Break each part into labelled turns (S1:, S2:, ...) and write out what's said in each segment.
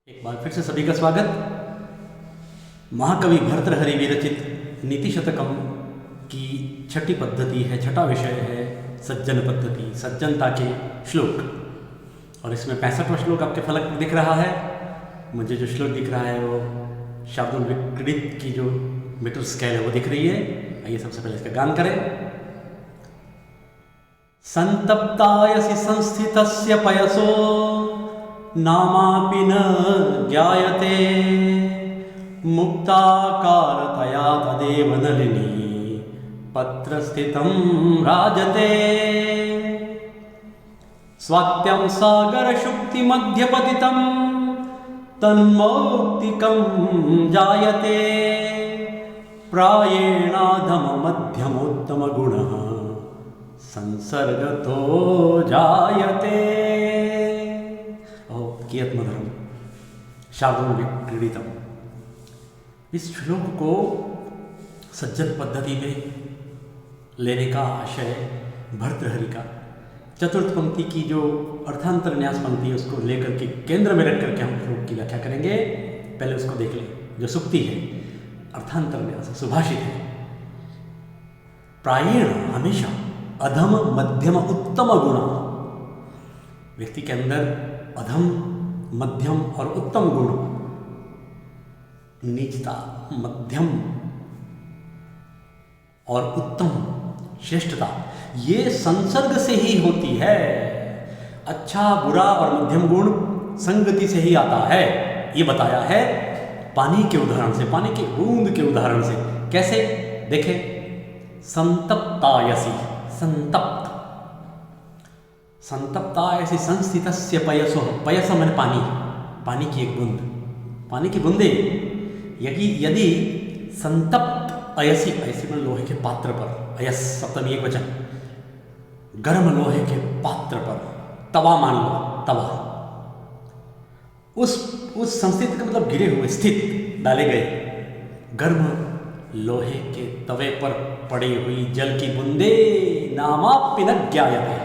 S1: एक बार फिर से सभी का स्वागत। महाकवि भर्तृहरि विरचित नीति शतकम की छठी पद्धति है, छठा विषय है सज्जन पद्धति, सज्जनता के श्लोक। और इसमें 65वां श्लोक आपके फलक में दिख रहा है। मुझे जो श्लोक दिख रहा है वो शार्दुल विक्रीडित की जो मीटर स्केल है वो दिख रही है। आइए सबसे पहले इसका गान करें। संतप्तायसि संस्थितस्य पयसो नामापि न ज्ञायते मुक्ताकारतया तदेव नलिनी पत्रस्थितं राजते स्वात्यं सागरशुक्तिमध्यपतितं तन्मौक्तिकं जायते प्रायेणाधममध्यमोत्तमगुणः संसर्गतो जायते। कियत मधुरम शार्दुल विक्रीडितम। इस श्लोक को सज्जन पद्धति में लेने का आशय भर्तृहरि का चतुर्थ पंक्ति की जो अर्थांतर न्यास पंक्ति है उसको लेकर के केंद्र में रख करके हम श्लोक की व्याख्या करेंगे। पहले उसको देख लें। जो सुक्ति है अर्थांतर न्यास सुभाषित है। प्रायेण हमेशा अधम मध्यम उत्तम गुण, व्यक्ति के अंदर अधम मध्यम और उत्तम गुण, नीचता, मध्यम और उत्तम श्रेष्ठता, ये संसर्ग से ही होती है। अच्छा बुरा और मध्यम गुण संगति से ही आता है। ये बताया है पानी के उदाहरण से, पानी के बूंद के उदाहरण से। कैसे देखें। संतप्तायसि, संतप्त, संतप्तायसि संस्थितस्य पयसो, पयस मन पानी, पानी की एक बूंद, पानी की बूंदे यदि संतप्त अयसि, अयसि मन लोहे के पात्र पर, अयस सप्तमी एक वचन, गर्म लोहे के पात्र पर, तवा मान लो, तवा, उस संस्थित का मतलब गिरे हुए, स्थित, डाले गए गर्म लोहे के तवे पर पड़ी हुई जल की बूंदे नामापि न ज्ञायते,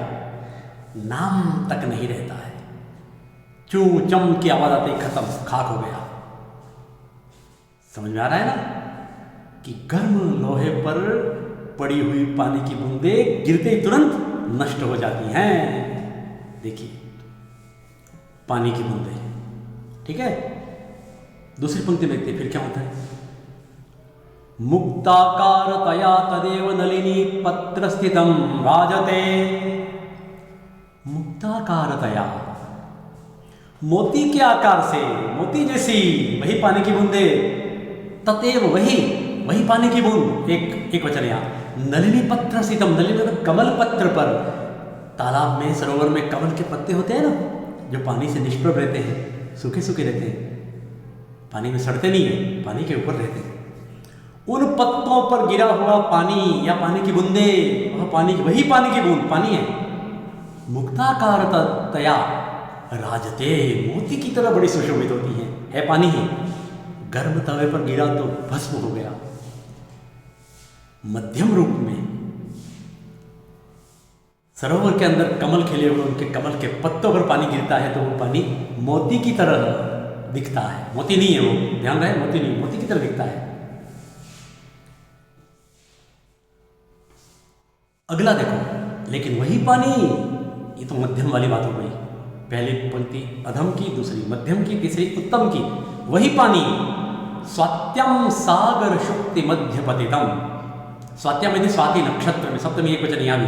S1: नाम तक नहीं रहता है। चू चम की आवाज आती, खत्म, खाक हो गया। समझ में आ रहा है ना कि गर्म लोहे पर पड़ी हुई पानी की बूंदे गिरते ही तुरंत नष्ट हो जाती हैं। देखिए पानी की बूंदे, ठीक है। दूसरी पंक्ति में देखते फिर क्या होता है। मुक्ताकारतया तदेव नलिनी पत्रस्थितं राजते। मुक्ताकारतया, मोती के आकार से, मोती जैसी वही पानी की बूंदे, ततेव वही पानी की बूंद, एक वचन यहाँ, नलिनी पत्र स्थितम, नलिनी मतलब कमल पत्र पर। तालाब में, सरोवर में कमल के पत्ते होते हैं ना, जो पानी से निष्प्रभ रहते हैं, सूखे सूखे रहते हैं, पानी में सड़ते नहीं है, पानी के ऊपर रहते हैं। उन पत्तों पर गिरा हुआ पानी या पानी की बूंदे, वही पानी की बूंद, पानी है। मुक्ताकारतया राजते, मोती की तरह बड़ी सुशोभित होती है पानी ही। गर्म तवे पर गिरा तो भस्म हो गया। मध्यम रूप में सरोवर के अंदर कमल खिले हुए, उनके कमल के पत्तों पर पानी गिरता है तो वो पानी मोती की तरह दिखता है। मोती नहीं है वो, ध्यान रहे, मोती नहीं, मोती की तरह दिखता है। अगला देखो, लेकिन वही पानी, ये तो मध्यम वाली बात हो गई। पहली पंक्ति अधम की, दूसरी मध्यम की, तीसरी उत्तम की। वही पानी स्वात्यम सागर शुक्ति मध्यपतितम, स्वात्यम यदि स्वाति नक्षत्र में, सप्तमी एक वचन यहाँ भी,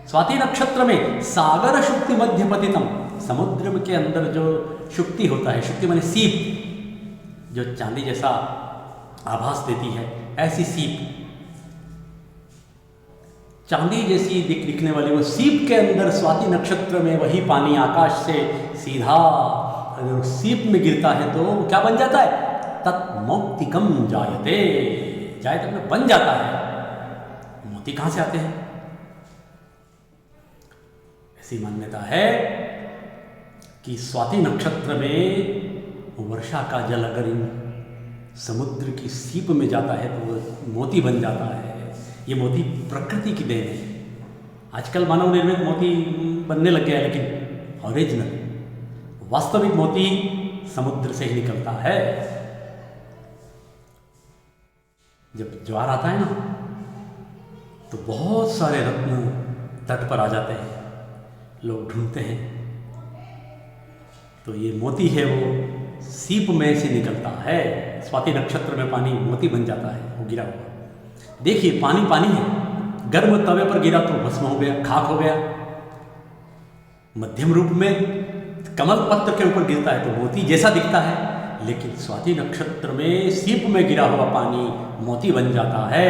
S1: स्वाति नक्षत्र में सागर शुक्ति मध्यपतितम, समुद्र के अंदर जो शुक्ति होता है, शुक्ति माने सीप, जो चांदी जैसा आभास देती है, ऐसी सीप, चांदी जैसी दिखने वाली वो सीप के अंदर स्वाति नक्षत्र में वही पानी आकाश से सीधा अगर सीप में गिरता है तो क्या बन जाता है। तत्मौक्तिकम जायते, जायते मतलब बन जाता है। मोती कहाँ से आते हैं। ऐसी मान्यता है कि स्वाति नक्षत्र में वर्षा का जल अगर इन समुद्र की सीप में जाता है तो वो मोती बन जाता है। ये मोती प्रकृति की देन है। आजकल मानव निर्मित मोती बनने लग गया है, लेकिन ओरिजिनल वास्तविक मोती समुद्र से ही निकलता है। जब ज्वार आता है ना तो बहुत सारे रत्न तट पर आ जाते हैं, लोग ढूंढते हैं। तो ये मोती है वो सीप में से निकलता है। स्वाति नक्षत्र में पानी मोती बन जाता है, वो गिरा हुआ। देखिए पानी पानी है, गर्म तवे पर गिरा तो भस्म हो गया, खाक हो गया। मध्यम रूप में कमल पत्र के ऊपर गिरता है तो मोती जैसा दिखता है, लेकिन स्वाति नक्षत्र में सीप में गिरा हुआ पानी मोती बन जाता है।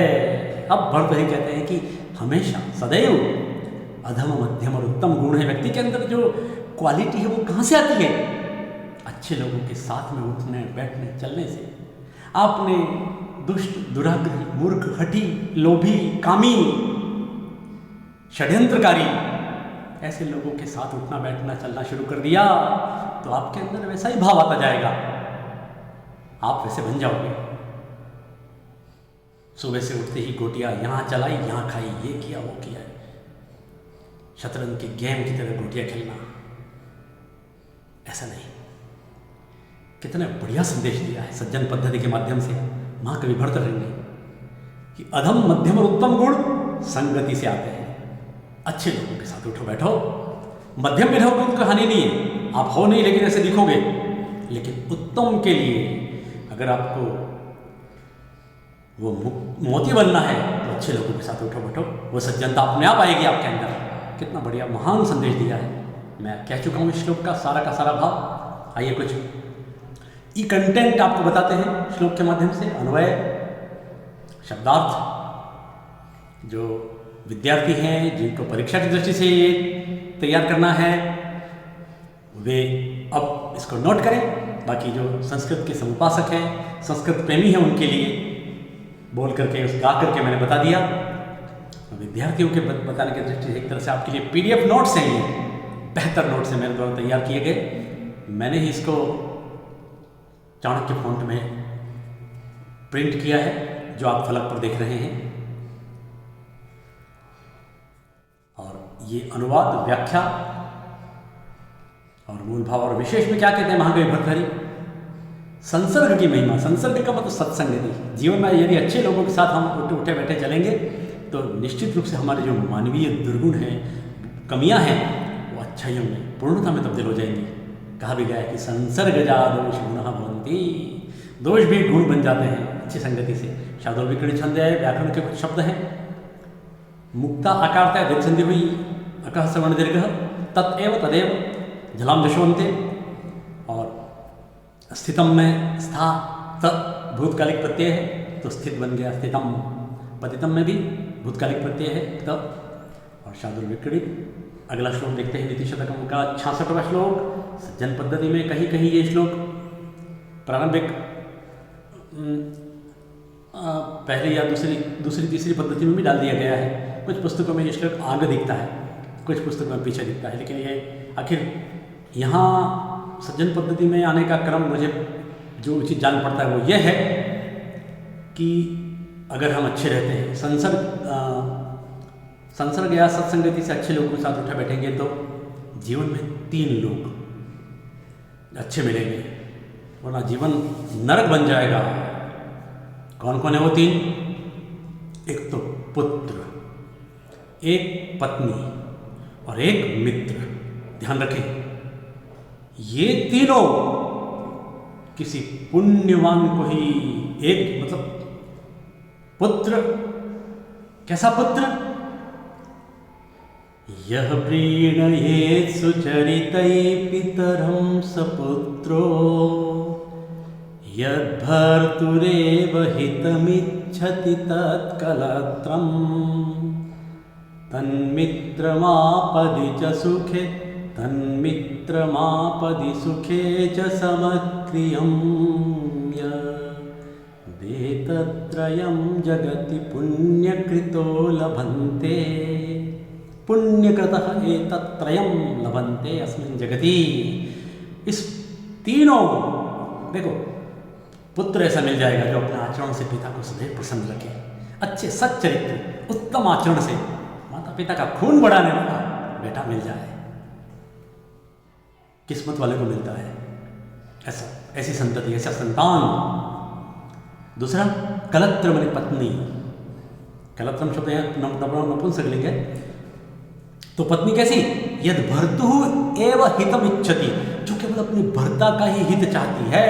S1: अब भर्तृहरि कहते हैं कि हमेशा सदैव अधम मध्यम और उत्तम गुण है। व्यक्ति के अंदर जो क्वालिटी है वो कहाँ से आती है? अच्छे लोगों के साथ में उठने बैठने चलने से। आपने दुष्ट, दुराग्रही, मूर्ख, हठी, लोभी, कामी, षड्यंत्रकारी ऐसे लोगों के साथ उठना बैठना चलना शुरू कर दिया तो आपके अंदर वैसा ही भाव आता जाएगा, आप वैसे बन जाओगे। सुबह से उठते ही गोटियां यहाँ चलाई, यहाँ खाई, ये किया वो किया, शतरंज के गेम की तरह गोटियां खेलना, ऐसा नहीं। कितने बढ़िया संदेश दिया है सज्जन पद्धति के माध्यम से महाकवि भर्तृहरि ने कि अधम मध्यम और उत्तम गुण संगति से आते हैं। अच्छे लोगों के साथ उठो बैठो, मध्यम भी रहोगे उनका हानि नहीं है, आप हो नहीं लेकिन ऐसे दिखोगे। लेकिन उत्तम के लिए अगर आपको वो मोती बनना है तो अच्छे लोगों के साथ उठो बैठो, वो सज्जनता अपने आप आएगी आपके अंदर। कितना बढ़िया महान संदेश दिया है। मैं कह चुका हूँ इस श्लोक का सारा भाव। आइए कुछ ई कंटेंट आपको बताते हैं श्लोक के माध्यम से। अन्वय, शब्दार्थ, जो विद्यार्थी हैं जिनको परीक्षा की दृष्टि से ये तैयार करना है वे अब इसको नोट करें। बाकी जो संस्कृत के समुपासक हैं, संस्कृत प्रेमी हैं, उनके लिए बोल करके गा करके मैंने बता दिया। विद्यार्थियों के बताने की दृष्टि से एक तरह से आपके लिए PDF नोट्स हैं, ये बेहतर नोट्स हैं मेरे द्वारा तैयार किए गए। मैंने ही इसको चाणक्य फॉन्ट में प्रिंट किया है जो आप फलक पर देख रहे हैं। और ये अनुवाद, व्याख्या और मूल भाव और विशेष में क्या कहते हैं महाकवि भर्तृहरि? संसर्ग की महिमा। संसर्ग का मतलब सत्संगति। जीवन में यदि अच्छे लोगों के साथ हम उठे बैठे चलेंगे तो निश्चित रूप से हमारे जो मानवीय दुर्गुण हैं, कमियां हैं, वो अच्छाइयों में, पूर्णता में तब्दील हो जाएंगी। कहा भी गया है कि संसर्ग जा दोष गुण भवन्ति, दोष भी गुण बन जाते हैं अच्छी संगति से। शादोर्विकड़ी छंद है, व्याकरण के कुछ शब्द हैं। मुक्ता आकारता है, दीर्घ संधि हुई, अकः सवर्ण दीर्घ, तत्एव तदेव, झलाम जशवंते। और स्थितम में स्था तत् भूतकालिक प्रत्यय है तो स्थित बन गया स्थितम। पतितम में भी भूतकालिक प्रत्यय है त। और शादुर्विकड़ी। अगला श्लोक देखते हैं नीति शतकम का 66वां श्लोक। सज्जन पद्धति में कहीं कहीं ये श्लोक प्रारंभिक पहली या दूसरी तीसरी पद्धति में भी डाल दिया गया है। कुछ पुस्तकों में ये श्लोक आगे दिखता है, कुछ पुस्तकों में पीछे दिखता है, लेकिन ये आखिर यहाँ सज्जन पद्धति में आने का क्रम मुझे जो उचित जान पड़ता है वो ये है कि अगर हम अच्छे रहते हैं, संसर्ग या सत्संगति से अच्छे लोगों के साथ उठे बैठेंगे तो जीवन में 3 लोग अच्छे मिलेंगे, वरना जीवन नरक बन जाएगा। कौन कौन है वो 3? एक तो पुत्र, एक पत्नी और एक मित्र। ध्यान रखें, ये तीनों किसी पुण्यवान को ही एक, मतलब पुत्र, कैसा पुत्र? यह प्रीणयेत् सुचरितै पितरं सपुत्रो यद्भर्तुरेव हितमिच्छति तत्कलत्रम् तन्मित्रमापदि च सुखे तन्मित्रमापदि सुखे च समक्रियं यदेतत्त्रयं जगति पुण्यकृतो लभन्ते। पुण्यकृतः एतत्त्रयं लभन्ते अस्मिन् जगति। इस तीनों, देखो, पुत्र ऐसा मिल जाएगा जो अपने आचरण से पिता को सदैव प्रसन्न रखे, अच्छे सच्चरित्र, उत्तम आचरण से माता पिता का खून बढ़ाने वाला बेटा मिल जाए। किस्मत वाले को मिलता है, ऐसा, ऐसी संतति, ऐसा संतान। दूसरा कलत्र माने पत्नी। कलत्रम शब्द यहाँ नपुंसकलिंग है। तो पत्नी कैसी? यद भर्तु एव हितम इच्छति, जो केवल अपने भर्ता का ही हित चाहती है,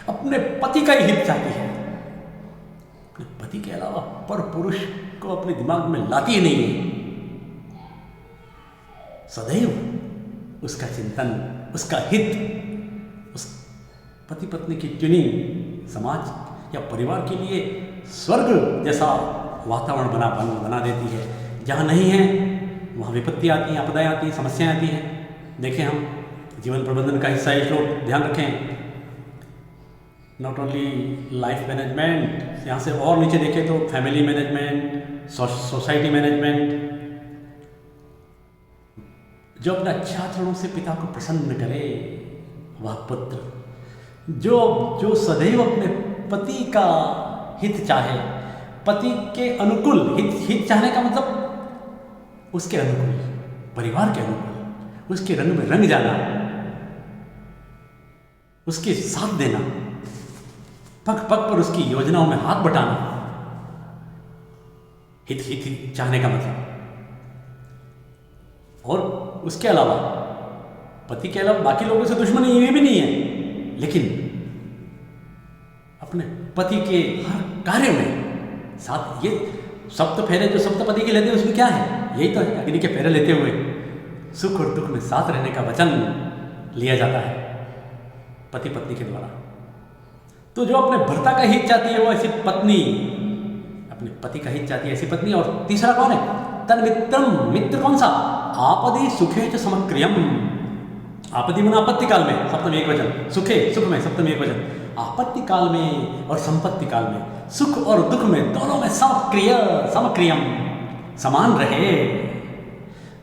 S1: अपने पति का ही हित चाहती है, अपने पति के अलावा पर पुरुष को अपने दिमाग में लाती ही नहीं है। सदैव उसका चिंतन, उसका हित, उस पति पत्नी की ट्यूनिंग समाज या परिवार के लिए स्वर्ग जैसा वातावरण बना देती है। जहाँ नहीं है वहाँ विपत्ति आती है, आपदाएं आती हैं, समस्याएं आती हैं। देखें, हम जीवन प्रबंधन का हिस्सा है श्लोक, ध्यान रखें। नॉट ओनली लाइफ मैनेजमेंट, यहाँ से और नीचे देखें तो फैमिली मैनेजमेंट, सोसाइटी मैनेजमेंट। जो अपने अच्छे आचरणों से पिता को प्रसन्न करे वह पुत्र, जो सदैव अपने पति का हित चाहे, पति के अनुकूल, हित चाहने का मतलब उसके अनुकूल, परिवार के अनुकूल, उसके रंग में रंग जाना, उसके साथ देना, पग पग पर उसकी योजनाओं में हाथ बटाना, हित चाहने का मतलब। और उसके अलावा पति के अलावा बाकी लोगों से दुश्मनी ये भी नहीं है, लेकिन अपने पति के हर कार्य में साथ। ये सप्त फेरे जो सप्तपदी के लेते हैं उसमें क्या है? यही तो है, अग्नि के फेरे लेते हुए सुख और दुख में साथ रहने का वचन लिया जाता है पति पत्नी के द्वारा। तो जो अपने भर्ता का हित चाहती है वो ऐसी पत्नी, अपने पति का हित चाहती है ऐसी पत्नी। और तीसरा कौन है? तन मित्रम, मित्र कौन सा? आपदि सुखे च समक्रियम। आपत्ति में आपत्ति काल में सप्तमी एक वचन, सुखे सुख में सप्तमी एक वचन, आपत्ति काल में और संपत्ति काल में, सुख और दुख में, दोनों में समक्रियम, समान रहे,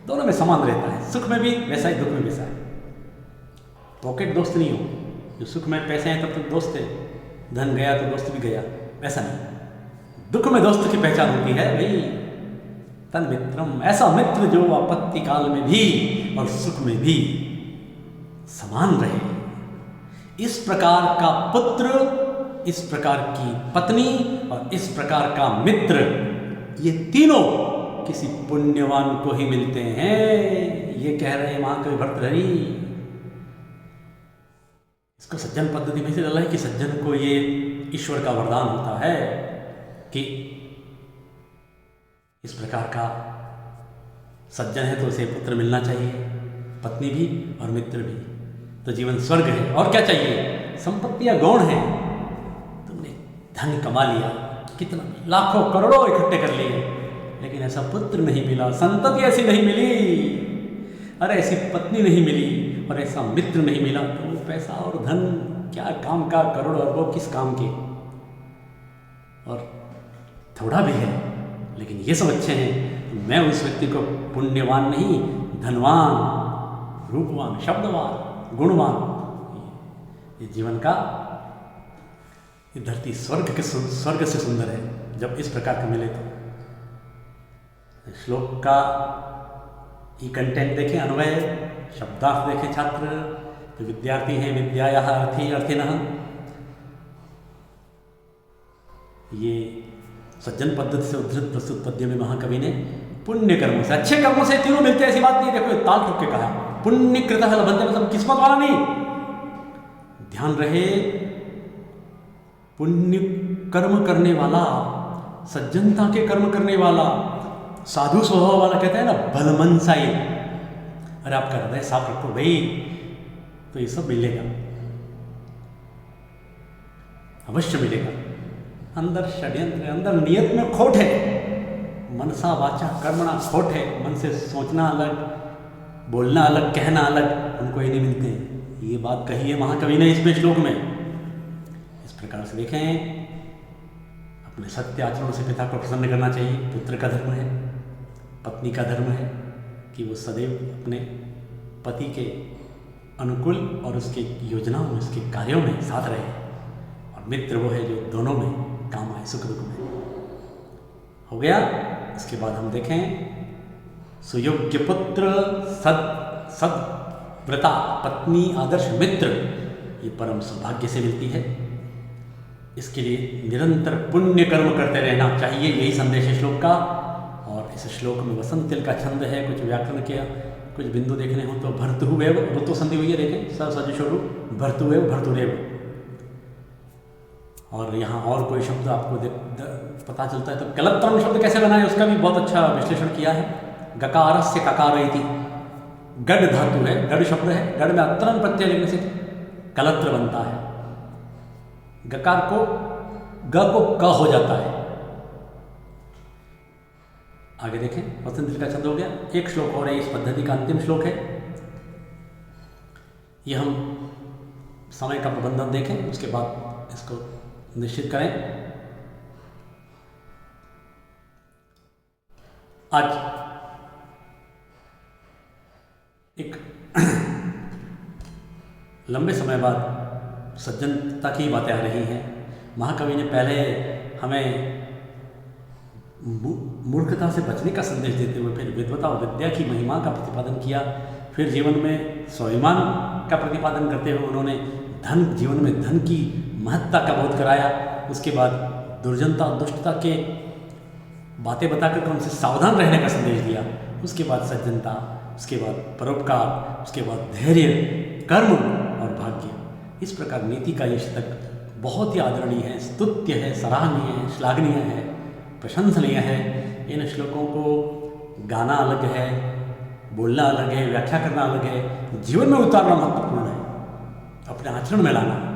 S1: दोनों में समान रहता है। सुख में भी वैसा ही, दुख में वैसा है। पॉकेट दोस्त नहीं हो, जो सुख में पैसे हैं तब तक दोस्त है, धन गया तो दोस्त भी गया, वैसा नहीं। दुख में दोस्त की पहचान होती है भाई, तन मित्रम, ऐसा मित्र जो आपत्ति काल में भी और सुख में भी समान रहे। इस प्रकार का पुत्र, इस प्रकार की पत्नी और इस प्रकार का मित्र, ये तीनों किसी पुण्यवान को ही मिलते हैं, ये कह रहे हैं महाकवि भर्तृहरि। इसको सज्जन पद्धति में से डाला है कि सज्जन को ये ईश्वर का वरदान होता है कि इस प्रकार का सज्जन है तो उसे पुत्र मिलना चाहिए, पत्नी भी और मित्र भी, तो जीवन स्वर्ग है। और क्या चाहिए? संपत्तियां गौण है, तुमने धन कमा लिया, कितना लाखों करोड़ों इकट्ठे कर लिए, लेकिन ऐसा पुत्र नहीं मिला, संतति ऐसी नहीं मिली, अरे ऐसी पत्नी नहीं मिली और ऐसा मित्र नहीं मिला, तो पैसा और धन क्या काम का, करोड़ अरबों किस काम के। और थोड़ा भी है लेकिन ये सब अच्छे हैं, मैं उस व्यक्ति को पुण्यवान नहीं, धनवान, रूपवान, शब्दवान, गुणवान, ये जीवन का, ये धरती स्वर्ग से सुंदर है जब इस प्रकार का मिले। तो श्लोक का ये कंटेंट देखें, अन्वय शब्दार्थ देखें छात्र, जो विद्यार्थी हैं, विद्यायाः अर्थी अर्थिनः, ये सज्जन पद्धति से उद्धृत प्रस्तुत पद्य में महाकवि ने पुण्य कर्मों से, अच्छे कर्मों से तीनों मिलते हैं ऐसी बात नहीं। देखो ताल ठोक के कहा, पुण्य कृतः लभन्ते, मतलब किस्मत वाला नहीं, ध्यान रहे, पुण्य कर्म करने वाला, सज्जनता के कर्म करने वाला, साधु स्वभाव वाला, कहते हैं ना भलमनसाई। अरे आपका हृदय साफ रखो भाई, तो ये सब मिलेगा, अवश्य मिलेगा। अंदर षड्यंत्र, अंदर नियत में खोट है, मनसा वाचा कर्मणा खोट है, मन से सोचना अलग, बोलना अलग, कहना अलग, उनको ही नहीं मिलते। ये बात कही है महाकवि ने इसमें श्लोक में। इस प्रकार से देखें, अपने सत्य आचरणों से पिता को प्रसन्न करना चाहिए। पुत्र का धर्म है, पत्नी का धर्म है कि वो सदैव अपने पति के अनुकूल और उसके योजनाओं में, उसके कार्यों में साथ रहे। और मित्र वो है जो दोनों में काम आए, सुख दुख में। हो गया। इसके बाद हम देखें सुयोग्य पुत्र, सद्व्रता पत्नी, आदर्श मित्र, ये परम सौभाग्य से मिलती है। इसके लिए निरंतर पुण्य कर्म करते रहना चाहिए, यही संदेश है श्लोक का। और इस श्लोक में वसंत तिल का छंद है, कुछ व्याकरण के कुछ बिंदु देखने हो तो भर्तुरेव, ऋतु संधि हुई है, देखें सजशोरु भर्तुरेव भर्तुरेव। और यहाँ और कोई शब्द आपको पता चलता है तो कलत्रम शब्द कैसे बना है उसका भी बहुत अच्छा विश्लेषण किया है। गकारस्य ककार इति, गढ़ धातु है, गढ़ शब्द है, गढ़ में अत्रन प्रत्यय लगने से कलत्र बनता है। गकार को ग को क हो जाता है। आगे देखें, वसंत तिल का छंद हो गया। एक श्लोक और है, इस पद्धति का अंतिम श्लोक है। यह हम समय का प्रबंधन देखें, उसके बाद इसको निश्चित करें। आज एक लंबे समय बाद सज्जनता की बातें आ रही हैं। महाकवि ने पहले हमें मूर्खता से बचने का संदेश देते हुए फिर विद्वता और विद्या की महिमा का प्रतिपादन किया। फिर जीवन में स्वाभिमान का प्रतिपादन करते हुए उन्होंने जीवन में धन की महत्ता का बोध कराया। उसके बाद दुर्जनता दुष्टता के बातें बताकर उनसे सावधान रहने का संदेश दिया। उसके बाद सज्जनता, उसके बाद परोपकार, उसके बाद धैर्य, कर्म और भाग्य। इस प्रकार नीति का ये शतक बहुत ही आदरणीय है, स्तुत्य है, सराहनीय है, श्लाघनीय है, प्रशंसनीय है। इन श्लोकों को गाना अलग है, बोलना अलग है, व्याख्या करना अलग है, जीवन में उतारना महत्वपूर्ण है, अपने आचरण में लाना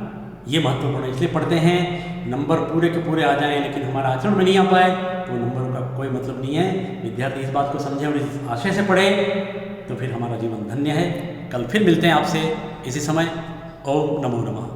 S1: ये महत्वपूर्ण है। इसलिए पढ़ते हैं, नंबर पूरे के पूरे आ जाएं लेकिन हमारा आचरण में नहीं आ पाए तो नंबरों का कोई मतलब नहीं है। विद्यार्थी इस बात को समझे और इस आशय से पढ़े तो फिर हमारा जीवन धन्य है। कल फिर मिलते हैं आपसे इसी समय। ओम नमो नमः।